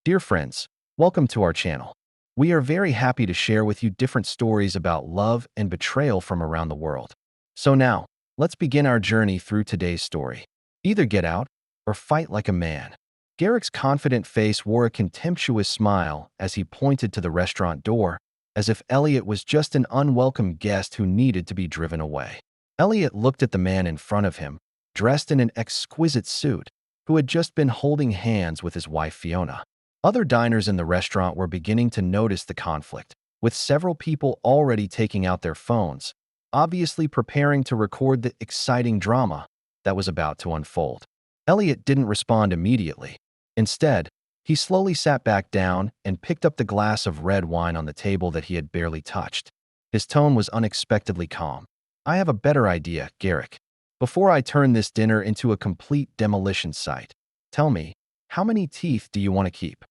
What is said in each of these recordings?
Dear friends, welcome to our channel. We are very happy to share with you different stories about love and betrayal from around the world. So now, let's begin our journey through today's story. Either get out or fight like a man. Garrick's confident face wore a contemptuous smile as he pointed to the restaurant door, as if Elliot was just an unwelcome guest who needed to be driven away. Elliot looked at the man in front of him, dressed in an exquisite suit, who had just been holding hands with his wife Fiona. Other diners in the restaurant were beginning to notice the conflict, with several people already taking out their phones, obviously preparing to record the exciting drama that was about to unfold. Elliot didn't respond immediately. Instead, he slowly sat back down and picked up the glass of red wine on the table that he had barely touched. His tone was unexpectedly calm. "I have a better idea, Garrick. Before I turn this dinner into a complete demolition site, tell me, how many teeth do you want to keep?"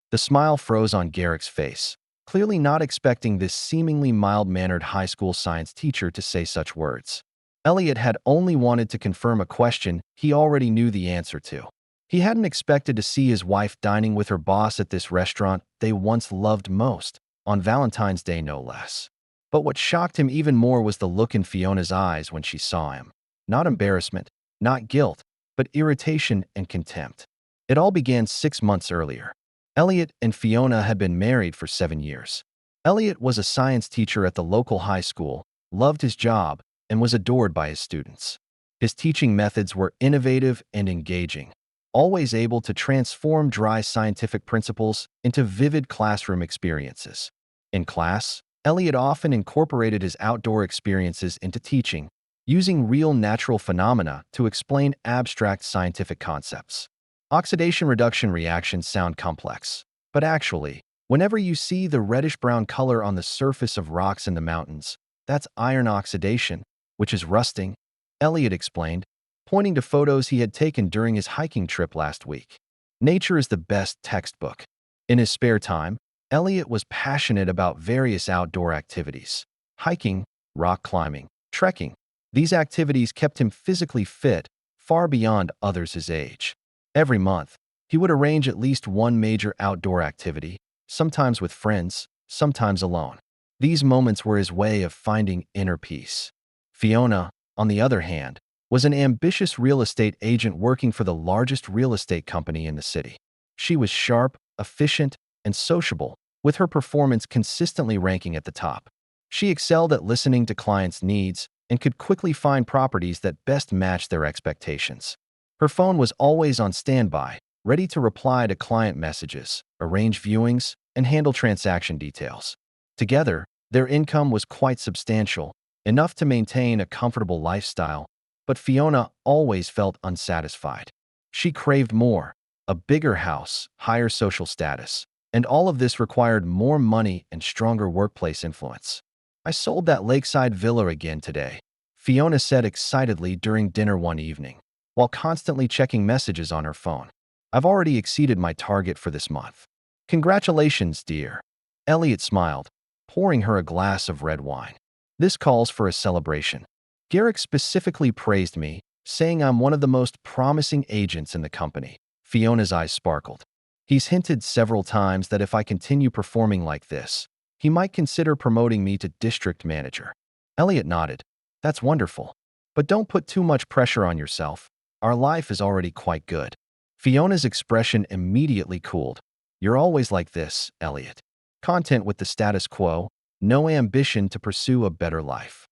The smile froze on Garrick's face, clearly not expecting this seemingly mild-mannered high school science teacher to say such words. Elliot had only wanted to confirm a question he already knew the answer to. He hadn't expected to see his wife dining with her boss at this restaurant they once loved most, on Valentine's Day no less. But what shocked him even more was the look in Fiona's eyes when she saw him. Not embarrassment, not guilt, but irritation and contempt. It all began 6 months earlier. Elliot and Fiona had been married for 7 years. Elliot was a science teacher at the local high school, loved his job, and was adored by his students. His teaching methods were innovative and engaging, always able to transform dry scientific principles into vivid classroom experiences. In class, Elliot often incorporated his outdoor experiences into teaching, using real natural phenomena to explain abstract scientific concepts. Oxidation reduction reactions sound complex, but actually, whenever you see the reddish-brown color on the surface of rocks in the mountains, that's iron oxidation, which is rusting, Elliot explained, pointing to photos he had taken during his hiking trip last week. Nature is the best textbook. In his spare time, Elliot was passionate about various outdoor activities: hiking, rock climbing, trekking. These activities kept him physically fit, far beyond others his age. Every month, he would arrange at least one major outdoor activity, sometimes with friends, sometimes alone. These moments were his way of finding inner peace. Fiona, on the other hand, was an ambitious real estate agent working for the largest real estate company in the city. She was sharp, efficient, and sociable, with her performance consistently ranking at the top. She excelled at listening to clients' needs and could quickly find properties that best matched their expectations. Her phone was always on standby, ready to reply to client messages, arrange viewings, and handle transaction details. Together, their income was quite substantial, enough to maintain a comfortable lifestyle, but Fiona always felt unsatisfied. She craved more: a bigger house, higher social status, and all of this required more money and stronger workplace influence. "I sold that lakeside villa again today," Fiona said excitedly during dinner one evening, while constantly checking messages on her phone. "I've already exceeded my target for this month." "Congratulations, dear." Elliot smiled, pouring her a glass of red wine. "This calls for a celebration. Garrick specifically praised me, saying I'm one of the most promising agents in the company." Fiona's eyes sparkled. "He's hinted several times that if I continue performing like this, he might consider promoting me to district manager." Elliot nodded. "That's wonderful. But don't put too much pressure on yourself. Our life is already quite good." Fiona's expression immediately cooled. "You're always like this, Elliot. Content with the status quo, no ambition to pursue a better life."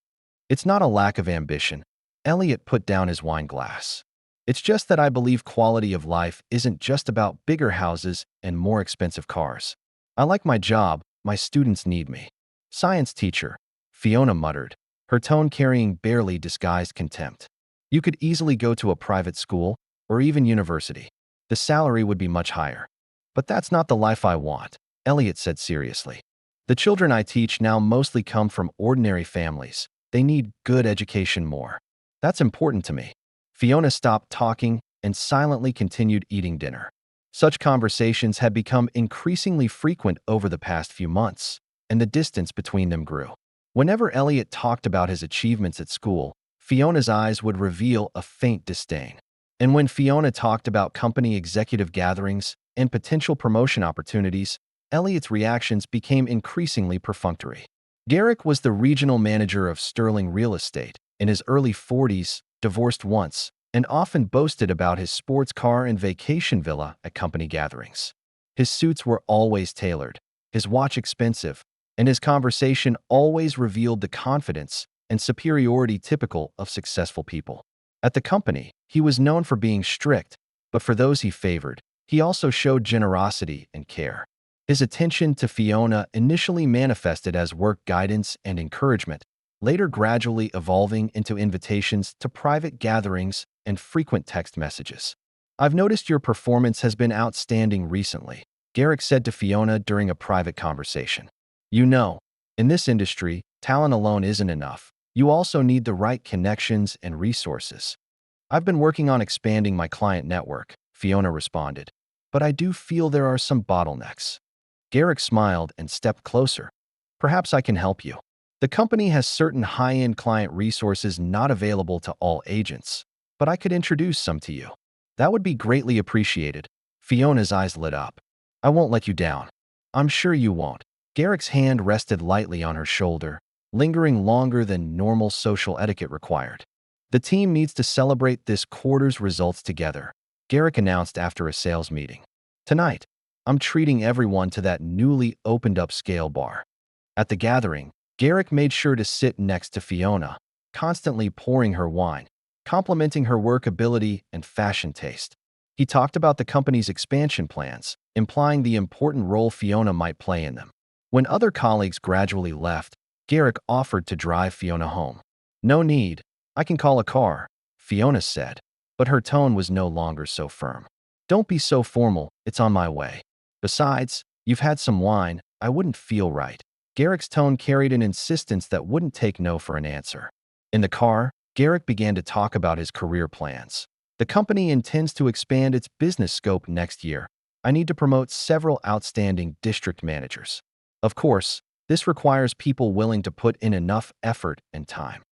"It's not a lack of ambition." Elliot put down his wine glass. "It's just that I believe quality of life isn't just about bigger houses and more expensive cars. I like my job, my students need me." "Science teacher," Fiona muttered, her tone carrying barely disguised contempt. "You could easily go to a private school, or even university. The salary would be much higher." "But that's not the life I want," Elliot said seriously. "The children I teach now mostly come from ordinary families. They need good education more. That's important to me." Fiona stopped talking and silently continued eating dinner. Such conversations had become increasingly frequent over the past few months, and the distance between them grew. Whenever Elliot talked about his achievements at school, Fiona's eyes would reveal a faint disdain. And when Fiona talked about company executive gatherings and potential promotion opportunities, Elliot's reactions became increasingly perfunctory. Garrick was the regional manager of Sterling Real Estate, in his early 40s, divorced once, and often boasted about his sports car and vacation villa at company gatherings. His suits were always tailored, his watch expensive, and his conversation always revealed the confidence and superiority typical of successful people. At the company, he was known for being strict, but for those he favored, he also showed generosity and care. His attention to Fiona initially manifested as work guidance and encouragement, later gradually evolving into invitations to private gatherings and frequent text messages. "I've noticed your performance has been outstanding recently," Garrick said to Fiona during a private conversation. "You know, in this industry, talent alone isn't enough. You also need the right connections and resources." "I've been working on expanding my client network," Fiona responded, "but I do feel there are some bottlenecks." Garrick smiled and stepped closer. "Perhaps I can help you. The company has certain high-end client resources not available to all agents, but I could introduce some to you." "That would be greatly appreciated." Fiona's eyes lit up. "I won't let you down." "I'm sure you won't." Garrick's hand rested lightly on her shoulder, lingering longer than normal social etiquette required. "The team needs to celebrate this quarter's results together," Garrick announced after a sales meeting. "Tonight, I'm treating everyone to that newly opened-up scale bar." At the gathering, Garrick made sure to sit next to Fiona, constantly pouring her wine, complimenting her work ability and fashion taste. He talked about the company's expansion plans, implying the important role Fiona might play in them. When other colleagues gradually left, Garrick offered to drive Fiona home. "No need. I can call a car," Fiona said, but her tone was no longer so firm. "Don't be so formal. It's on my way. Besides, you've had some wine. I wouldn't feel right." Garrick's tone carried an insistence that wouldn't take no for an answer. In the car, Garrick began to talk about his career plans. "The company intends to expand its business scope next year. I need to promote several outstanding district managers. Of course, this requires people willing to put in enough effort and time."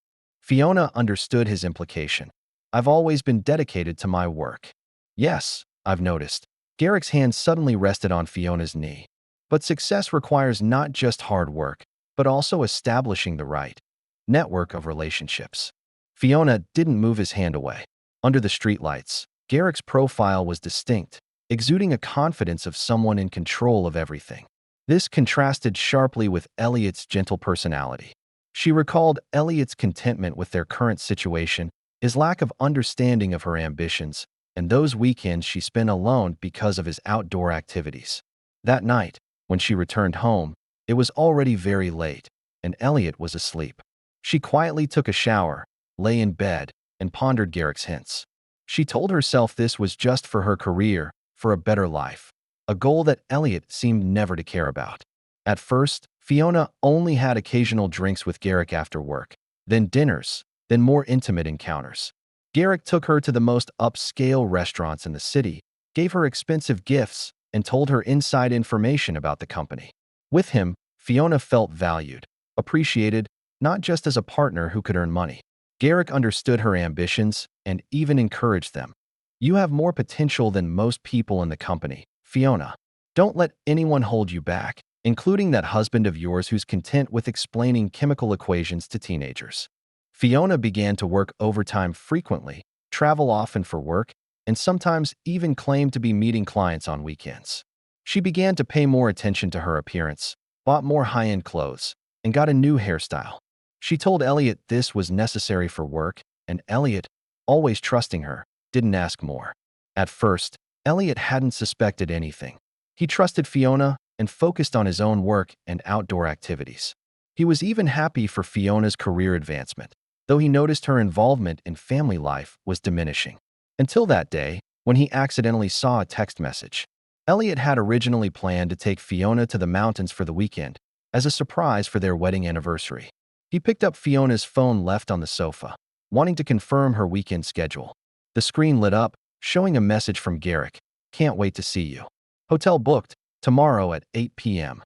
Fiona understood his implication. "I've always been dedicated to my work." "Yes, I've noticed." Garrick's hand suddenly rested on Fiona's knee. "But success requires not just hard work, but also establishing the right network of relationships." Fiona didn't move his hand away. Under the streetlights, Garrick's profile was distinct, exuding a confidence of someone in control of everything. This contrasted sharply with Elliot's gentle personality. She recalled Elliot's contentment with their current situation, his lack of understanding of her ambitions, and those weekends she spent alone because of his outdoor activities. That night, when she returned home, it was already very late, and Elliot was asleep. She quietly took a shower, lay in bed, and pondered Garrick's hints. She told herself this was just for her career, for a better life, a goal that Elliot seemed never to care about. At first, Fiona only had occasional drinks with Garrick after work, then dinners, then more intimate encounters. Garrick took her to the most upscale restaurants in the city, gave her expensive gifts, and told her inside information about the company. With him, Fiona felt valued, appreciated, not just as a partner who could earn money. Garrick understood her ambitions and even encouraged them. "You have more potential than most people in the company, Fiona. Don't let anyone hold you back, including that husband of yours who's content with explaining chemical equations to teenagers." Fiona began to work overtime frequently, travel often for work, and sometimes even claim to be meeting clients on weekends. She began to pay more attention to her appearance, bought more high-end clothes, and got a new hairstyle. She told Elliot this was necessary for work, and Elliot, always trusting her, didn't ask more. At first, Elliot hadn't suspected anything. He trusted Fiona and focused on his own work and outdoor activities. He was even happy for Fiona's career advancement, though he noticed her involvement in family life was diminishing. Until that day, when he accidentally saw a text message. Elliot had originally planned to take Fiona to the mountains for the weekend, as a surprise for their wedding anniversary. He picked up Fiona's phone left on the sofa, wanting to confirm her weekend schedule. The screen lit up, showing a message from Garrick. "Can't wait to see you. Hotel booked, tomorrow at 8 p.m.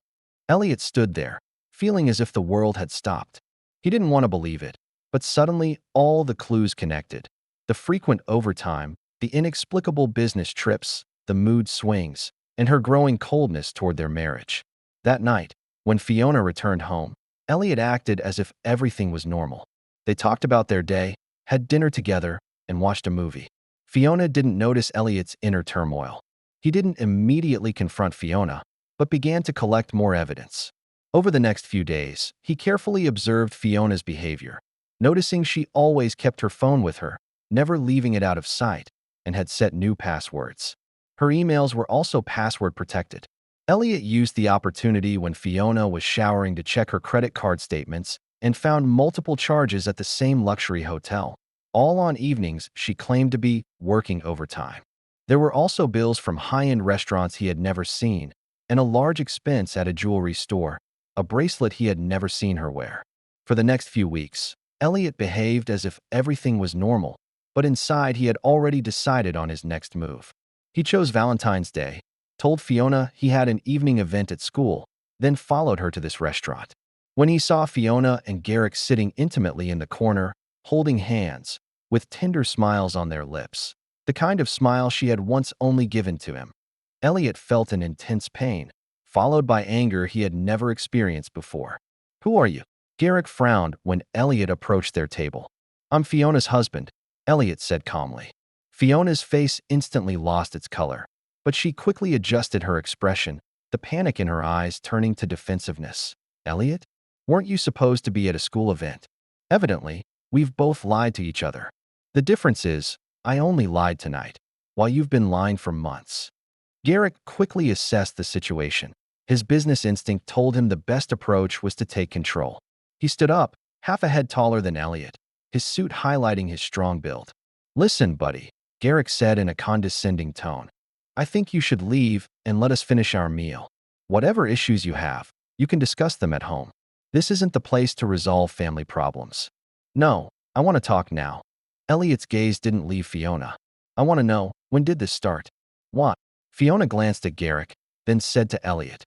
Elliot stood there, feeling as if the world had stopped. He didn't want to believe it, but suddenly all the clues connected. The frequent overtime, the inexplicable business trips, the mood swings, and her growing coldness toward their marriage. That night, when Fiona returned home, Elliot acted as if everything was normal. They talked about their day, had dinner together, and watched a movie. Fiona didn't notice Elliot's inner turmoil. He didn't immediately confront Fiona, but began to collect more evidence. Over the next few days, he carefully observed Fiona's behavior, noticing she always kept her phone with her, never leaving it out of sight, and had set new passwords. Her emails were also password protected. Elliot used the opportunity when Fiona was showering to check her credit card statements and found multiple charges at the same luxury hotel, all on evenings she claimed to be working overtime. There were also bills from high-end restaurants he had never seen, and a large expense at a jewelry store, a bracelet he had never seen her wear. For the next few weeks, Elliot behaved as if everything was normal, but inside he had already decided on his next move. He chose Valentine's Day, told Fiona he had an evening event at school, then followed her to this restaurant. When he saw Fiona and Garrick sitting intimately in the corner, holding hands, with tender smiles on their lips, the kind of smile she had once only given to him, Elliot felt an intense pain, followed by anger he had never experienced before. "Who are you?" Garrick frowned when Elliot approached their table. "I'm Fiona's husband," Elliot said calmly. Fiona's face instantly lost its color, but she quickly adjusted her expression, the panic in her eyes turning to defensiveness. "Elliot? Weren't you supposed to be at a school event? Evidently, we've both lied to each other. The difference is, I only lied tonight, while you've been lying for months." Garrick quickly assessed the situation. His business instinct told him the best approach was to take control. He stood up, half a head taller than Elliot, his suit highlighting his strong build. "Listen, buddy," Garrick said in a condescending tone. "I think you should leave and let us finish our meal. Whatever issues you have, you can discuss them at home. This isn't the place to resolve family problems." "No, I want to talk now." Elliot's gaze didn't leave Fiona. "I want to know, when did this start?" "What?" Fiona glanced at Garrick, then said to Elliot,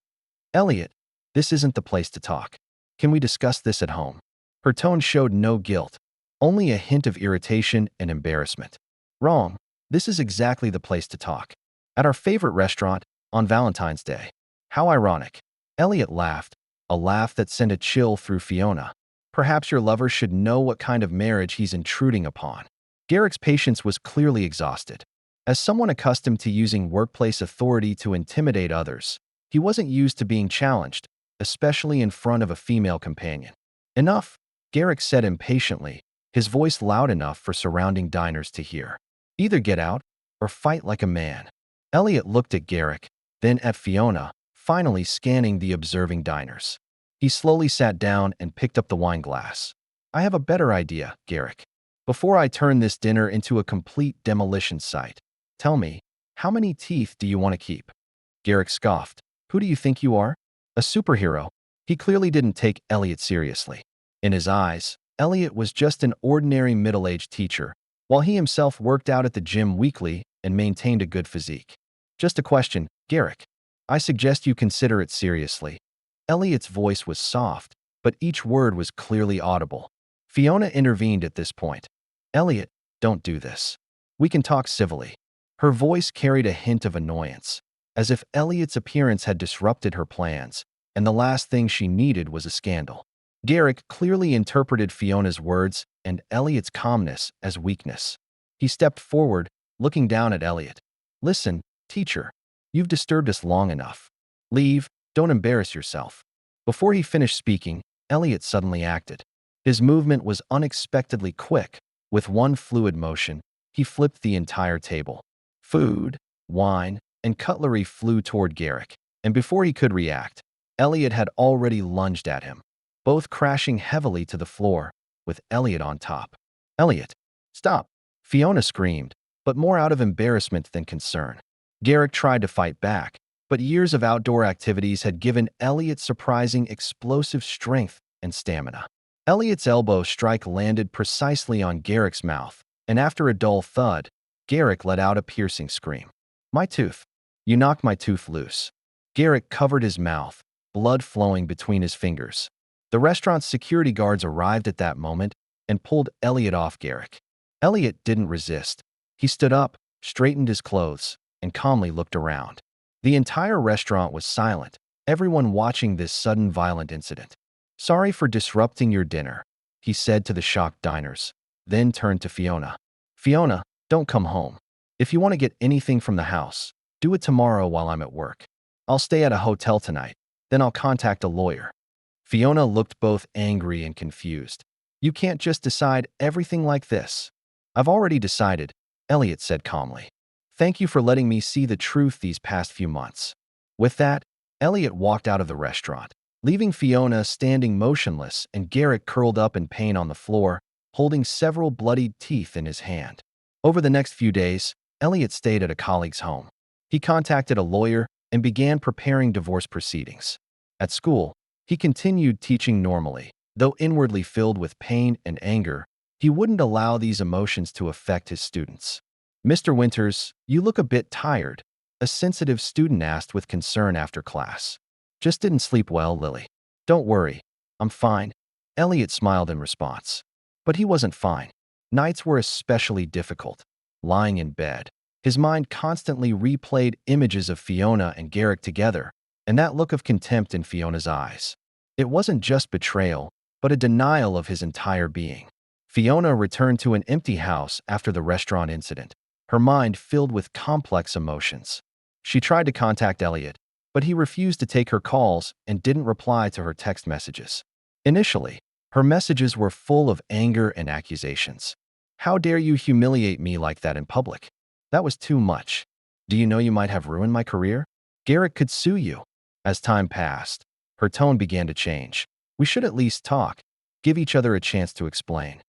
"Elliot, this isn't the place to talk. Can we discuss this at home?" Her tone showed no guilt, only a hint of irritation and embarrassment. "Wrong. This is exactly the place to talk. At our favorite restaurant, on Valentine's Day." "How ironic." Elliot laughed, a laugh that sent a chill through Fiona. "Perhaps your lover should know what kind of marriage he's intruding upon." Garrick's patience was clearly exhausted. As someone accustomed to using workplace authority to intimidate others, he wasn't used to being challenged, especially in front of a female companion. "Enough," Garrick said impatiently, his voice loud enough for surrounding diners to hear. "Either get out, or fight like a man." Elliot looked at Garrick, then at Fiona, finally scanning the observing diners. He slowly sat down and picked up the wine glass. "I have a better idea, Garrick. Before I turn this dinner into a complete demolition site, tell me, how many teeth do you want to keep?" Garrick scoffed. "Who do you think you are? A superhero?" He clearly didn't take Elliot seriously. In his eyes, Elliot was just an ordinary middle-aged teacher, while he himself worked out at the gym weekly and maintained a good physique. "Just a question, Garrick. I suggest you consider it seriously." Elliot's voice was soft, but each word was clearly audible. Fiona intervened at this point. "Elliot, don't do this. We can talk civilly." Her voice carried a hint of annoyance, as if Elliot's appearance had disrupted her plans, and the last thing she needed was a scandal. Garrick clearly interpreted Fiona's words and Elliot's calmness as weakness. He stepped forward, looking down at Elliot. "Listen, teacher, you've disturbed us long enough. Leave, don't embarrass yourself." Before he finished speaking, Elliot suddenly acted. His movement was unexpectedly quick. With one fluid motion, he flipped the entire table. Food, wine, and cutlery flew toward Garrick, and before he could react, Elliot had already lunged at him, both crashing heavily to the floor, with Elliot on top. "Elliot, stop!" Fiona screamed, but more out of embarrassment than concern. Garrick tried to fight back, but years of outdoor activities had given Elliot surprising explosive strength and stamina. Elliot's elbow strike landed precisely on Garrick's mouth, and after a dull thud, Garrick let out a piercing scream. "My tooth! You knocked my tooth loose." Garrick covered his mouth, blood flowing between his fingers. The restaurant's security guards arrived at that moment and pulled Elliot off Garrick. Elliot didn't resist. He stood up, straightened his clothes, and calmly looked around. The entire restaurant was silent, everyone watching this sudden violent incident. "Sorry for disrupting your dinner," he said to the shocked diners, then turned to Fiona. "Fiona, don't come home. If you want to get anything from the house, do it tomorrow while I'm at work. I'll stay at a hotel tonight, then I'll contact a lawyer." Fiona looked both angry and confused. "You can't just decide everything like this." "I've already decided," Elliot said calmly. "Thank you for letting me see the truth these past few months." With that, Elliot walked out of the restaurant, leaving Fiona standing motionless and Garrick curled up in pain on the floor, holding several bloodied teeth in his hand. Over the next few days, Elliot stayed at a colleague's home. He contacted a lawyer and began preparing divorce proceedings. At school, he continued teaching normally, though inwardly filled with pain and anger. He wouldn't allow these emotions to affect his students. "Mr. Winters, you look a bit tired," a sensitive student asked with concern after class. "Just didn't sleep well, Lily." "Don't worry, I'm fine," Elliot smiled in response. But he wasn't fine. Nights were especially difficult. Lying in bed, his mind constantly replayed images of Fiona and Garrick together, and that look of contempt in Fiona's eyes. It wasn't just betrayal, but a denial of his entire being. Fiona returned to an empty house after the restaurant incident, her mind filled with complex emotions. She tried to contact Elliot, but he refused to take her calls and didn't reply to her text messages. Initially, her messages were full of anger and accusations. "How dare you humiliate me like that in public? That was too much. Do you know you might have ruined my career? Garrick could sue you." As time passed, her tone began to change. "We should at least talk, give each other a chance to explain."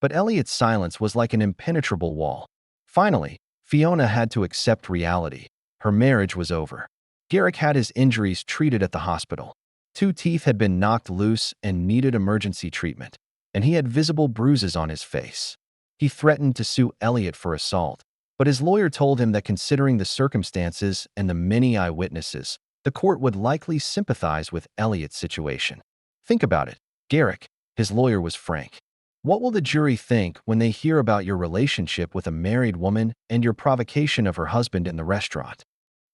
But Elliot's silence was like an impenetrable wall. Finally, Fiona had to accept reality. Her marriage was over. Garrick had his injuries treated at the hospital. 2 teeth had been knocked loose and needed emergency treatment, and he had visible bruises on his face. He threatened to sue Elliot for assault, but his lawyer told him that considering the circumstances and the many eyewitnesses, the court would likely sympathize with Elliot's situation. "Think about it, Garrick," his lawyer was frank. "What will the jury think when they hear about your relationship with a married woman and your provocation of her husband in the restaurant?"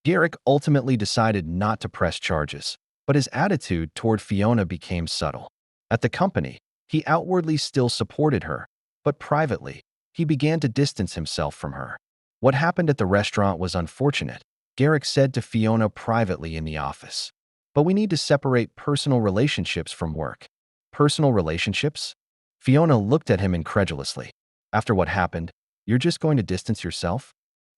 Garrick ultimately decided not to press charges, but his attitude toward Fiona became subtle. At the company, he outwardly still supported her, but privately, he began to distance himself from her. What happened at the restaurant was unfortunate, Garrick said to Fiona privately in the office. "But we need to separate personal relationships from work." "Personal relationships?" Fiona looked at him incredulously. "After what happened, you're just going to distance yourself?"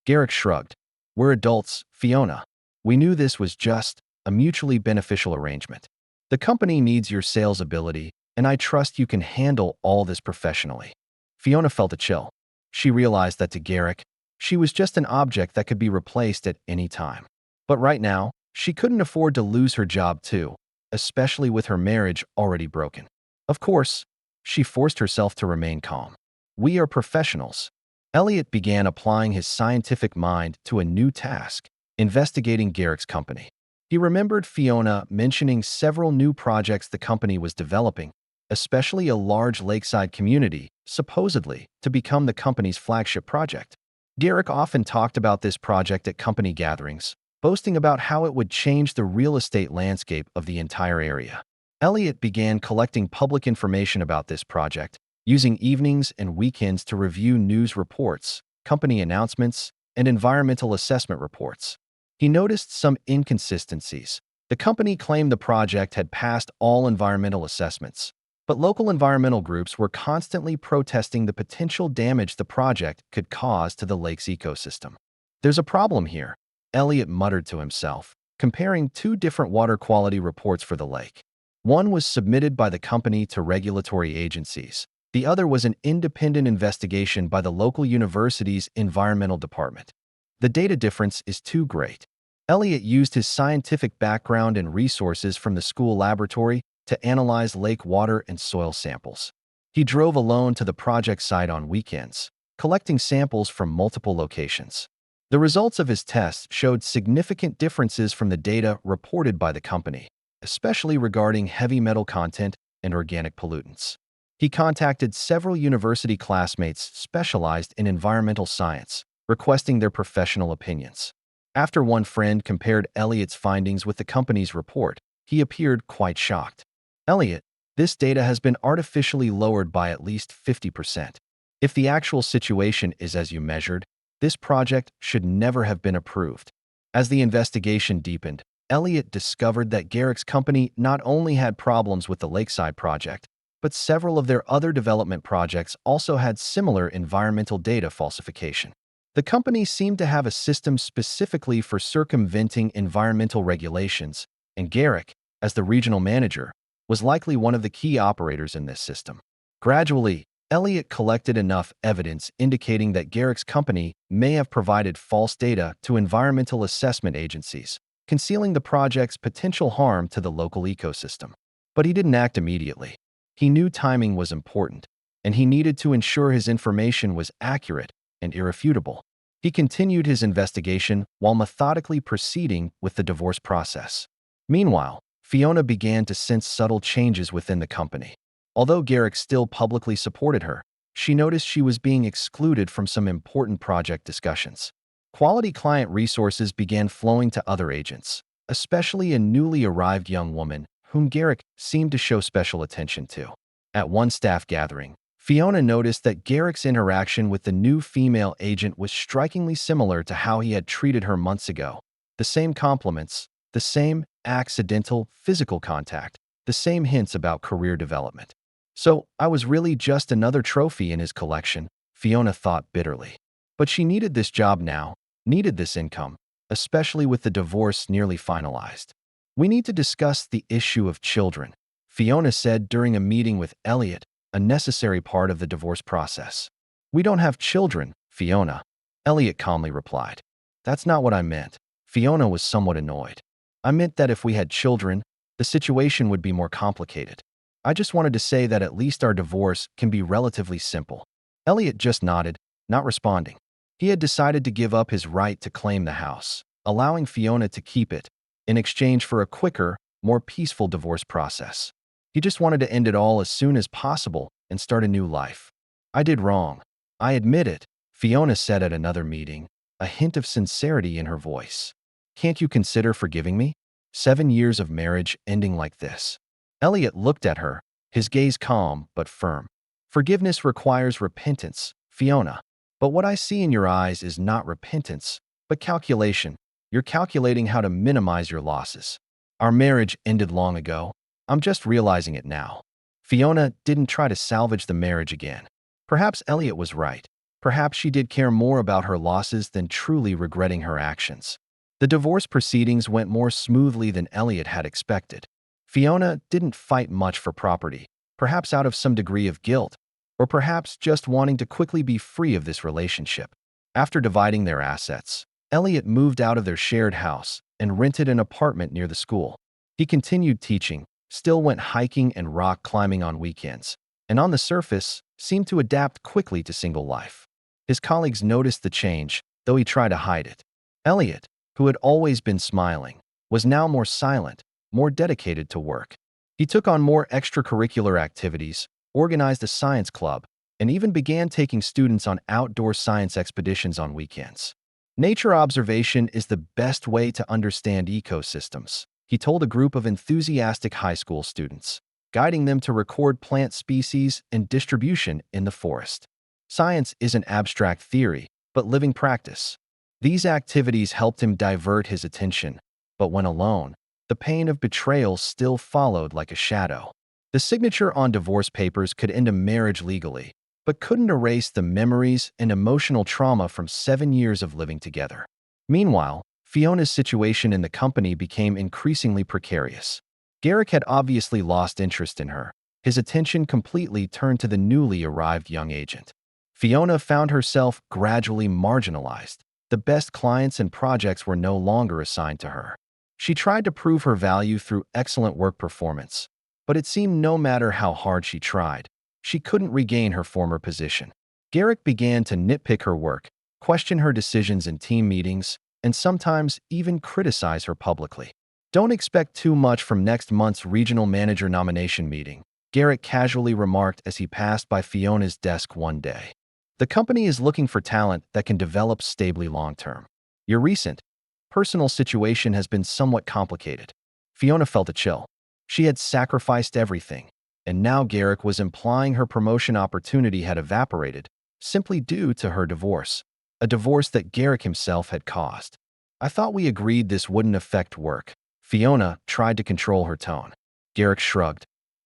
Garrick shrugged. "We're adults, Fiona. We knew this was just a mutually beneficial arrangement. The company needs your sales ability, and I trust you can handle all this professionally." Fiona felt a chill. She realized that to Garrick, she was just an object that could be replaced at any time. But right now, she couldn't afford to lose her job too, especially with her marriage already broken. Of course, she forced herself to remain calm. "We are professionals." Elliot began applying his scientific mind to a new task, investigating Garrick's company. He remembered Fiona mentioning several new projects the company was developing, especially a large lakeside community, supposedly to become the company's flagship project. Garrick often talked about this project at company gatherings, boasting about how it would change the real estate landscape of the entire area. Elliot began collecting public information about this project, using evenings and weekends to review news reports, company announcements, and environmental assessment reports. He noticed some inconsistencies. The company claimed the project had passed all environmental assessments, but local environmental groups were constantly protesting the potential damage the project could cause to the lake's ecosystem. "There's a problem here," Elliot muttered to himself, comparing 2 different water quality reports for the lake. One was submitted by the company to regulatory agencies. The other was an independent investigation by the local university's environmental department. The data difference is too great. Elliot used his scientific background and resources from the school laboratory to analyze lake water and soil samples. He drove alone to the project site on weekends, collecting samples from multiple locations. The results of his tests showed significant differences from the data reported by the company, especially regarding heavy metal content and organic pollutants. He contacted several university classmates specialized in environmental science, requesting their professional opinions. After one friend compared Elliot's findings with the company's report, he appeared quite shocked. Elliot, this data has been artificially lowered by at least 50%. If the actual situation is as you measured, this project should never have been approved. As the investigation deepened, Elliot discovered that Garrick's company not only had problems with the Lakeside project, but several of their other development projects also had similar environmental data falsification. The company seemed to have a system specifically for circumventing environmental regulations, and Garrick, as the regional manager, was likely one of the key operators in this system. Gradually, Elliot collected enough evidence indicating that Garrick's company may have provided false data to environmental assessment agencies, concealing the project's potential harm to the local ecosystem. But he didn't act immediately. He knew timing was important, and he needed to ensure his information was accurate and irrefutable. He continued his investigation while methodically proceeding with the divorce process. Meanwhile, Fiona began to sense subtle changes within the company. Although Garrick still publicly supported her, she noticed she was being excluded from some important project discussions. Quality client resources began flowing to other agents, especially a newly arrived young woman whom Garrick seemed to show special attention to. At one staff gathering, Fiona noticed that Garrick's interaction with the new female agent was strikingly similar to how he had treated her months ago. The same compliments, the same accidental physical contact, the same hints about career development. So, I was really just another trophy in his collection, Fiona thought bitterly. But she needed this job now, needed this income, especially with the divorce nearly finalized. We need to discuss the issue of children, Fiona said during a meeting with Elliot, a necessary part of the divorce process. We don't have children, Fiona, Elliot calmly replied. That's not what I meant. Fiona was somewhat annoyed. I meant that if we had children, the situation would be more complicated. I just wanted to say that at least our divorce can be relatively simple. Elliot just nodded, not responding. He had decided to give up his right to claim the house, allowing Fiona to keep it, in exchange for a quicker, more peaceful divorce process. He just wanted to end it all as soon as possible and start a new life. I did wrong. I admit it, Fiona said at another meeting, a hint of sincerity in her voice. Can't you consider forgiving me? 7 years of marriage ending like this. Elliot looked at her, his gaze calm but firm. Forgiveness requires repentance, Fiona. But what I see in your eyes is not repentance, but calculation. You're calculating how to minimize your losses. Our marriage ended long ago. I'm just realizing it now. Fiona didn't try to salvage the marriage again. Perhaps Elliot was right. Perhaps she did care more about her losses than truly regretting her actions. The divorce proceedings went more smoothly than Elliot had expected. Fiona didn't fight much for property, perhaps out of some degree of guilt, or perhaps just wanting to quickly be free of this relationship. After dividing their assets, Elliot moved out of their shared house and rented an apartment near the school. He continued teaching, still went hiking and rock climbing on weekends, and on the surface, seemed to adapt quickly to single life. His colleagues noticed the change, though he tried to hide it. Elliot, who had always been smiling, was now more silent, more dedicated to work. He took on more extracurricular activities, organized a science club, and even began taking students on outdoor science expeditions on weekends. Nature observation is the best way to understand ecosystems, he told a group of enthusiastic high school students, guiding them to record plant species and distribution in the forest. Science isn't abstract theory, but living practice. These activities helped him divert his attention, but when alone, the pain of betrayal still followed like a shadow. The signature on divorce papers could end a marriage legally, but couldn't erase the memories and emotional trauma from 7 years of living together. Meanwhile, Fiona's situation in the company became increasingly precarious. Garrick had obviously lost interest in her. His attention completely turned to the newly arrived young agent. Fiona found herself gradually marginalized. The best clients and projects were no longer assigned to her. She tried to prove her value through excellent work performance, but it seemed no matter how hard she tried, she couldn't regain her former position. Garrick began to nitpick her work, question her decisions in team meetings, and sometimes even criticize her publicly. Don't expect too much from next month's regional manager nomination meeting, Garrick casually remarked as he passed by Fiona's desk one day. The company is looking for talent that can develop stably long-term. Your recent personal situation has been somewhat complicated. Fiona felt a chill. She had sacrificed everything, and now Garrick was implying her promotion opportunity had evaporated, simply due to her divorce. A divorce that Garrick himself had caused. I thought we agreed this wouldn't affect work. Fiona tried to control her tone. Garrick shrugged.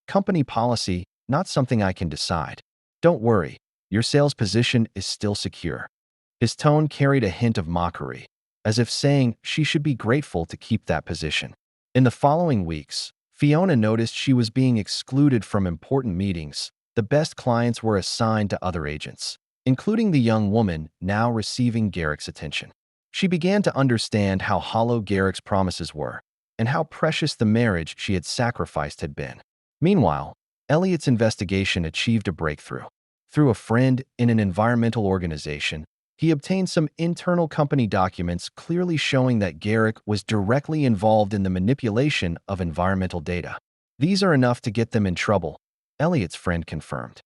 Company policy, not something I can decide. Don't worry, your sales position is still secure. His tone carried a hint of mockery, as if saying she should be grateful to keep that position. In the following weeks, Fiona noticed she was being excluded from important meetings. The best clients were assigned to other agents, including the young woman now receiving Garrick's attention. She began to understand how hollow Garrick's promises were, and how precious the marriage she had sacrificed had been. Meanwhile, Elliot's investigation achieved a breakthrough. Through a friend in an environmental organization, he obtained some internal company documents clearly showing that Garrick was directly involved in the manipulation of environmental data. These are enough to get them in trouble, Elliot's friend confirmed.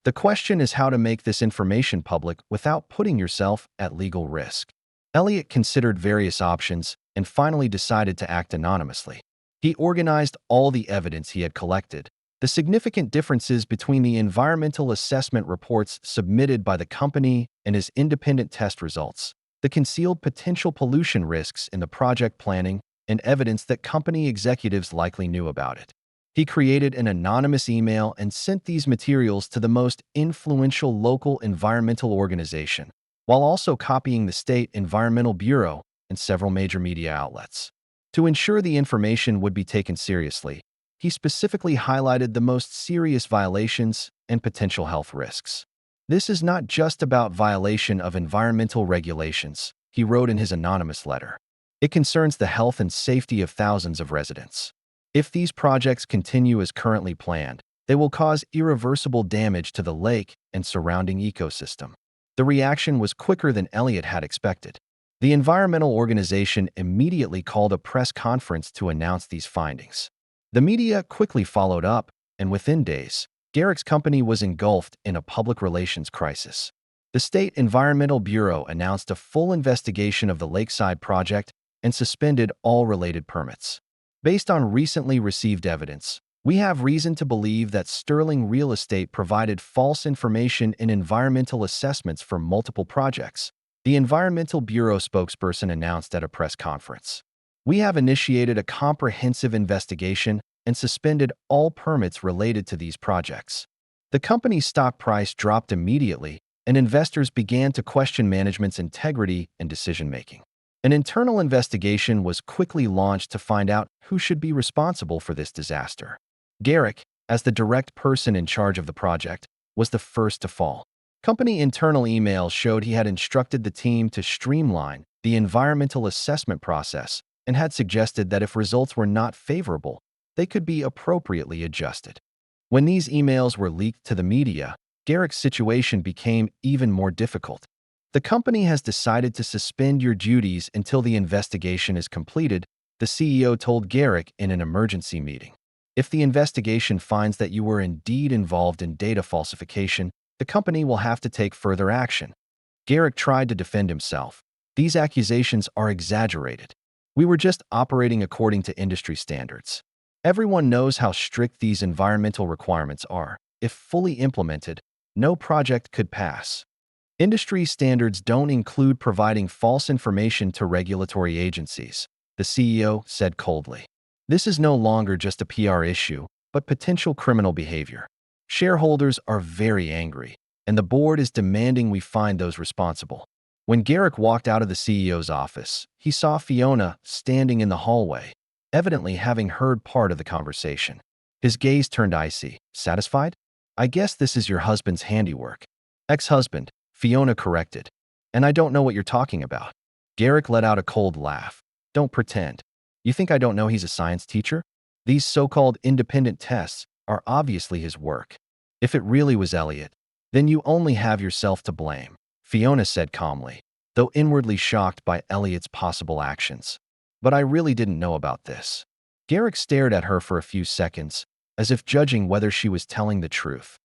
The question is how to make this information public without putting yourself at legal risk. Elliot considered various options and finally decided to act anonymously. He organized all the evidence he had collected, the significant differences between the environmental assessment reports submitted by the company and his independent test results, the concealed potential pollution risks in the project planning, and evidence that company executives likely knew about it. He created an anonymous email and sent these materials to the most influential local environmental organization, while also copying the State Environmental Bureau and several major media outlets. To ensure the information would be taken seriously, he specifically highlighted the most serious violations and potential health risks. This is not just about violation of environmental regulations, he wrote in his anonymous letter. It concerns the health and safety of thousands of residents. If these projects continue as currently planned, they will cause irreversible damage to the lake and surrounding ecosystem. The reaction was quicker than Elliot had expected. The environmental organization immediately called a press conference to announce these findings. The media quickly followed up, and within days, Garrick's company was engulfed in a public relations crisis. The State Environmental Bureau announced a full investigation of the Lakeside project and suspended all related permits. Based on recently received evidence, we have reason to believe that Sterling Real Estate provided false information in environmental assessments for multiple projects, the Environmental Bureau spokesperson announced at a press conference. We have initiated a comprehensive investigation and suspended all permits related to these projects. The company's stock price dropped immediately, and investors began to question management's integrity and decision-making. An internal investigation was quickly launched to find out who should be responsible for this disaster. Garrick, as the direct person in charge of the project, was the first to fall. Company internal emails showed he had instructed the team to streamline the environmental assessment process and had suggested that if results were not favorable, they could be appropriately adjusted. When these emails were leaked to the media, Garrick's situation became even more difficult. The company has decided to suspend your duties until the investigation is completed, the CEO told Garrick in an emergency meeting. If the investigation finds that you were indeed involved in data falsification, the company will have to take further action. Garrick tried to defend himself. These accusations are exaggerated. We were just operating according to industry standards. Everyone knows how strict these environmental requirements are. If fully implemented, no project could pass. Industry standards don't include providing false information to regulatory agencies, the CEO said coldly. This is no longer just a PR issue, but potential criminal behavior. Shareholders are very angry, and the board is demanding we find those responsible. When Garrick walked out of the CEO's office, he saw Fiona standing in the hallway, evidently having heard part of the conversation. His gaze turned icy. Satisfied? I guess this is your husband's handiwork. Ex-husband, Fiona corrected. And I don't know what you're talking about. Garrick let out a cold laugh. Don't pretend. You think I don't know he's a science teacher? These so-called independent tests are obviously his work. If it really was Elliot, then you only have yourself to blame, Fiona said calmly, though inwardly shocked by Elliot's possible actions. But I really didn't know about this. Garrick stared at her for a few seconds, as if judging whether she was telling the truth.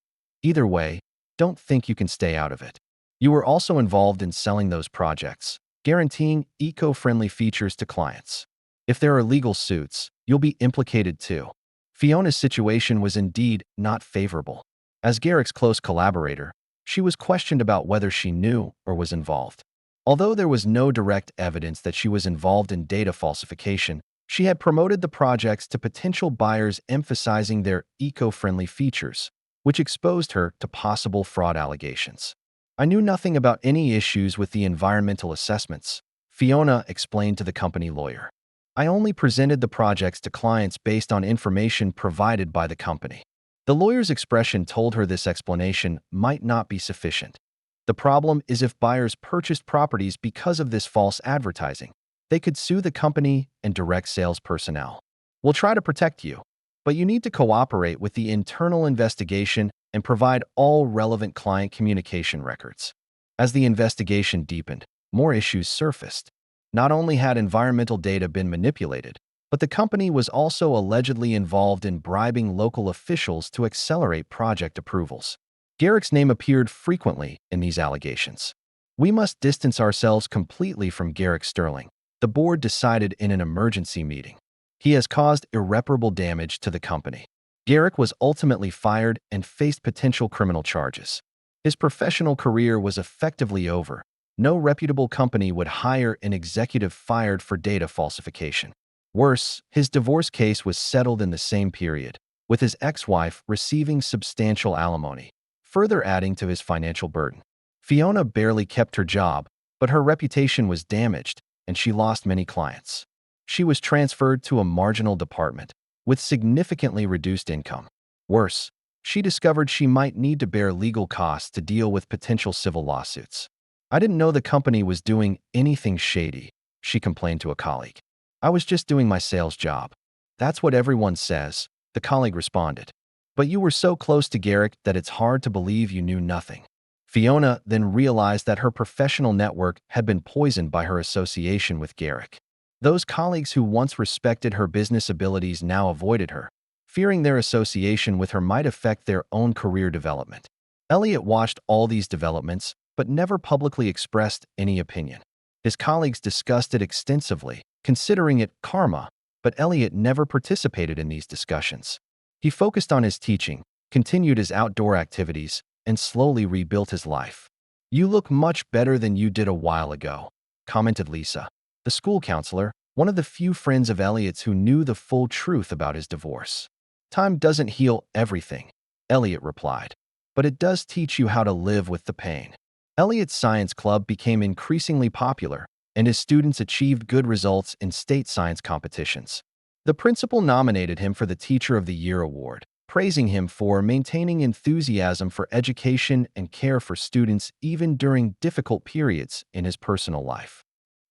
Either way, don't think you can stay out of it. You were also involved in selling those projects. guaranteeing eco-friendly features to clients. If there are legal suits, you'll be implicated too. Fiona's situation was indeed not favorable. As Garrick's close collaborator, she was questioned about whether she knew or was involved. Although there was no direct evidence that she was involved in data falsification, she had promoted the projects to potential buyers, emphasizing their eco-friendly features, which exposed her to possible fraud allegations. "I knew nothing about any issues with the environmental assessments," Fiona explained to the company lawyer. "I only presented the projects to clients based on information provided by the company." The lawyer's expression told her this explanation might not be sufficient. The problem is if buyers purchased properties because of this false advertising, they could sue the company and direct sales personnel. "We'll try to protect you, but you need to cooperate with the internal investigation and provide all relevant client communication records." As the investigation deepened, more issues surfaced. Not only had environmental data been manipulated, but the company was also allegedly involved in bribing local officials to accelerate project approvals. Garrick's name appeared frequently in these allegations. "We must distance ourselves completely from Garrick Sterling," the board decided in an emergency meeting. "He has caused irreparable damage to the company." Garrick was ultimately fired and faced potential criminal charges. His professional career was effectively over. No reputable company would hire an executive fired for data falsification. Worse, his divorce case was settled in the same period, with his ex-wife receiving substantial alimony, further adding to his financial burden. Fiona barely kept her job, but her reputation was damaged, and she lost many clients. She was transferred to a marginal department, with significantly reduced income. Worse, she discovered she might need to bear legal costs to deal with potential civil lawsuits. "I didn't know the company was doing anything shady," she complained to a colleague. "I was just doing my sales job." "That's what everyone says," the colleague responded. "But you were so close to Garrick that it's hard to believe you knew nothing." Fiona then realized that her professional network had been poisoned by her association with Garrick. Those colleagues who once respected her business abilities now avoided her, fearing their association with her might affect their own career development. Elliot watched all these developments, but never publicly expressed any opinion. His colleagues discussed it extensively, considering it karma, but Elliot never participated in these discussions. He focused on his teaching, continued his outdoor activities, and slowly rebuilt his life. "You look much better than you did a while ago," commented Lisa, the school counselor, one of the few friends of Elliot's who knew the full truth about his divorce. "Time doesn't heal everything," Elliot replied, "but it does teach you how to live with the pain." Elliot's science club became increasingly popular, and his students achieved good results in state science competitions. The principal nominated him for the Teacher of the Year award, praising him for maintaining enthusiasm for education and care for students even during difficult periods in his personal life.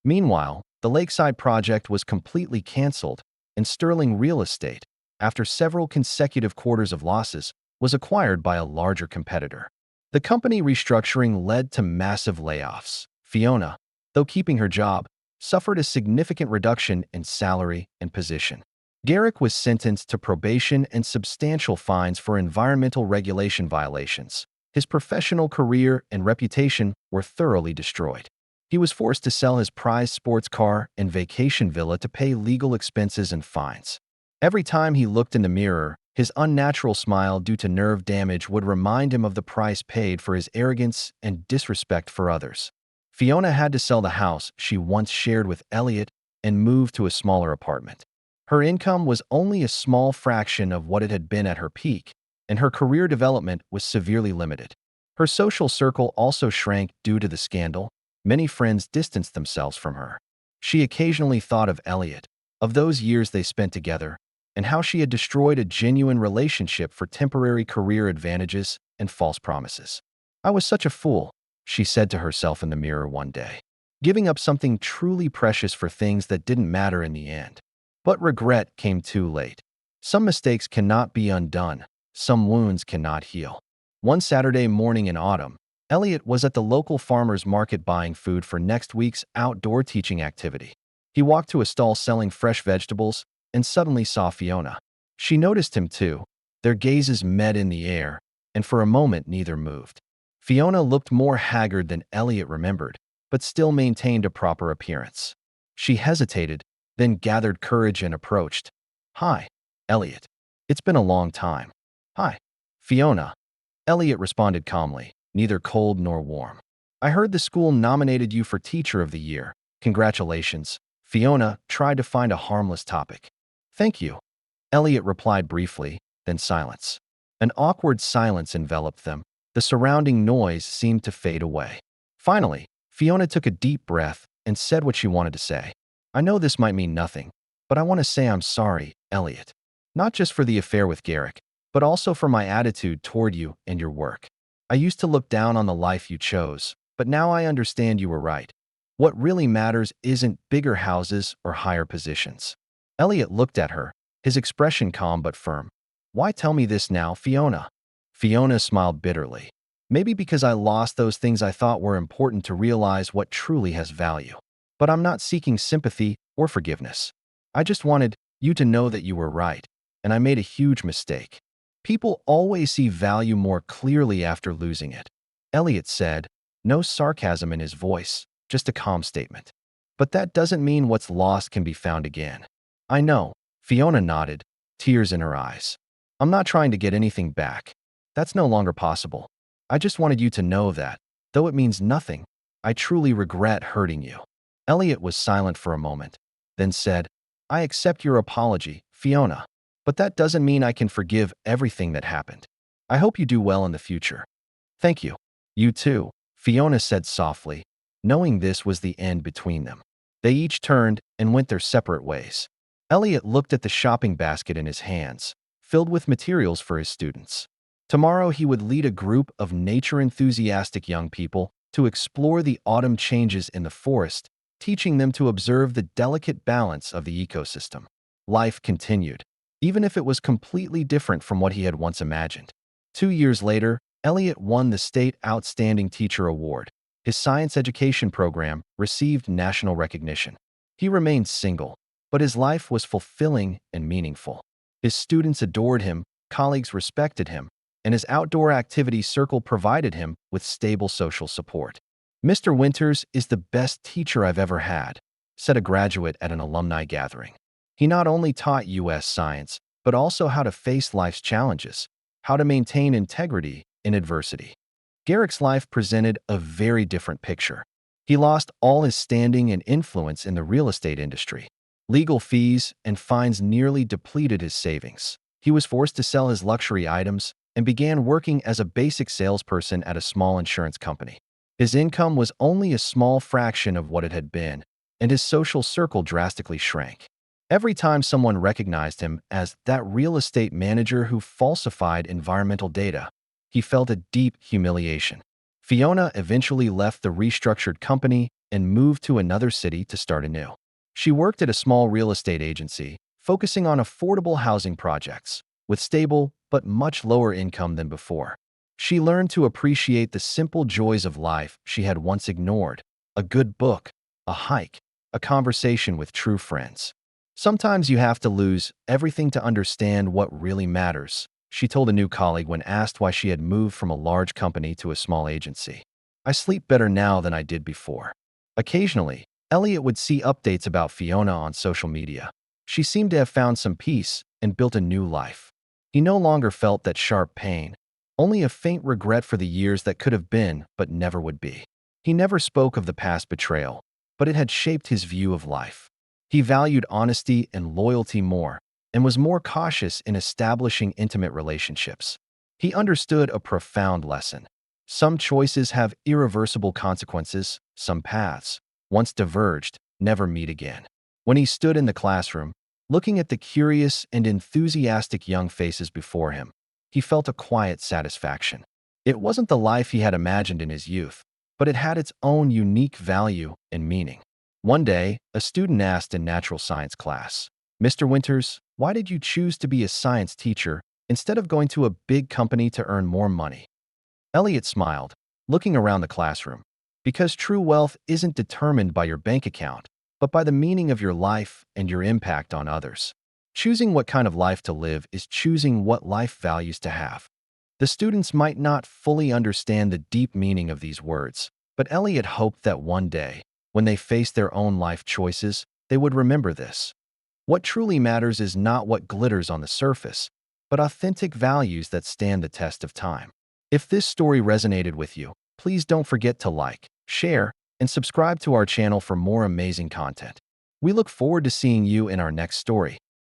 Meanwhile, the Lakeside project was completely canceled, and Sterling Real Estate, after several consecutive quarters of losses, was acquired by a larger competitor. The company restructuring led to massive layoffs. Fiona, though keeping her job, suffered a significant reduction in salary and position. Garrick was sentenced to probation and substantial fines for environmental regulation violations. His professional career and reputation were thoroughly destroyed. He was forced to sell his prized sports car and vacation villa to pay legal expenses and fines. Every time he looked in the mirror, his unnatural smile due to nerve damage would remind him of the price paid for his arrogance and disrespect for others. Fiona had to sell the house she once shared with Elliot and move to a smaller apartment. Her income was only a small fraction of what it had been at her peak, and her career development was severely limited. Her social circle also shrank due to the scandal. Many friends distanced themselves from her. She occasionally thought of Elliot, of those years they spent together, and how she had destroyed a genuine relationship for temporary career advantages and false promises. "I was such a fool," she said to herself in the mirror one day, "giving up something truly precious for things that didn't matter in the end." But regret came too late. Some mistakes cannot be undone. Some wounds cannot heal. One Saturday morning in autumn, Elliot was at the local farmer's market buying food for next week's outdoor teaching activity. He walked to a stall selling fresh vegetables and suddenly saw Fiona. She noticed him too. Their gazes met in the air, and for a moment neither moved. Fiona looked more haggard than Elliot remembered, but still maintained a proper appearance. She hesitated, then gathered courage and approached. "Hi, Elliot. It's been a long time." "Hi, Fiona." Elliot responded calmly, neither cold nor warm. "I heard the school nominated you for Teacher of the Year. Congratulations." Fiona tried to find a harmless topic. "Thank you." Elliot replied briefly, then silence. An awkward silence enveloped them. The surrounding noise seemed to fade away. Finally, Fiona took a deep breath and said what she wanted to say. "I know this might mean nothing, but I want to say I'm sorry, Elliot. Not just for the affair with Garrick, but also for my attitude toward you and your work. I used to look down on the life you chose, but now I understand you were right. What really matters isn't bigger houses or higher positions." Elliot looked at her, his expression calm but firm. "Why tell me this now, Fiona?" Fiona smiled bitterly. "Maybe because I lost those things I thought were important to realize what truly has value. But I'm not seeking sympathy or forgiveness. I just wanted you to know that you were right, and I made a huge mistake. People always see value more clearly after losing it." Elliot said, no sarcasm in his voice, just a calm statement. "But that doesn't mean what's lost can be found again." "I know." Fiona nodded, tears in her eyes. "I'm not trying to get anything back. That's no longer possible. I just wanted you to know that, though it means nothing, I truly regret hurting you." Elliot was silent for a moment, then said, "I accept your apology, Fiona. But that doesn't mean I can forgive everything that happened. I hope you do well in the future." "Thank you." "You too," Fiona said softly, knowing this was the end between them. They each turned and went their separate ways. Elliot looked at the shopping basket in his hands, filled with materials for his students. Tomorrow he would lead a group of nature-enthusiastic young people to explore the autumn changes in the forest, teaching them to observe the delicate balance of the ecosystem. Life continued, even if it was completely different from what he had once imagined. 2 years later, Elliot won the State Outstanding Teacher Award. His science education program received national recognition. He remained single, but his life was fulfilling and meaningful. His students adored him, colleagues respected him, and his outdoor activity circle provided him with stable social support. "Mr. Winters is the best teacher I've ever had," said a graduate at an alumni gathering. "He not only taught U.S. science, but also how to face life's challenges, how to maintain integrity in adversity." Garrick's life presented a very different picture. He lost all his standing and influence in the real estate industry. Legal fees and fines nearly depleted his savings. He was forced to sell his luxury items and began working as a basic salesperson at a small insurance company. His income was only a small fraction of what it had been, and his social circle drastically shrank. Every time someone recognized him as that real estate manager who falsified environmental data, he felt a deep humiliation. Fiona eventually left the restructured company and moved to another city to start anew. She worked at a small real estate agency, focusing on affordable housing projects, with stable but much lower income than before. She learned to appreciate the simple joys of life she had once ignored: a good book, a hike, a conversation with true friends. "Sometimes you have to lose everything to understand what really matters," she told a new colleague when asked why she had moved from a large company to a small agency. "I sleep better now than I did before." Occasionally, Elliot would see updates about Fiona on social media. She seemed to have found some peace and built a new life. He no longer felt that sharp pain, only a faint regret for the years that could have been but never would be. He never spoke of the past betrayal, but it had shaped his view of life. He valued honesty and loyalty more, and was more cautious in establishing intimate relationships. He understood a profound lesson. Some choices have irreversible consequences, some paths, once diverged, never meet again. When he stood in the classroom, looking at the curious and enthusiastic young faces before him, he felt a quiet satisfaction. It wasn't the life he had imagined in his youth, but it had its own unique value and meaning. One day, a student asked in natural science class, "Mr. Winters, why did you choose to be a science teacher instead of going to a big company to earn more money?" Elliot smiled, looking around the classroom. "Because true wealth isn't determined by your bank account, but by the meaning of your life and your impact on others. Choosing what kind of life to live is choosing what life values to have." The students might not fully understand the deep meaning of these words, But Elliot hoped that one day, when they faced their own life choices, they would remember this. What truly matters is not what glitters on the surface, but authentic values that stand the test of time. If this story resonated with you, please don't forget to like, share, and subscribe to our channel for more amazing content. We look forward to seeing you in our next story.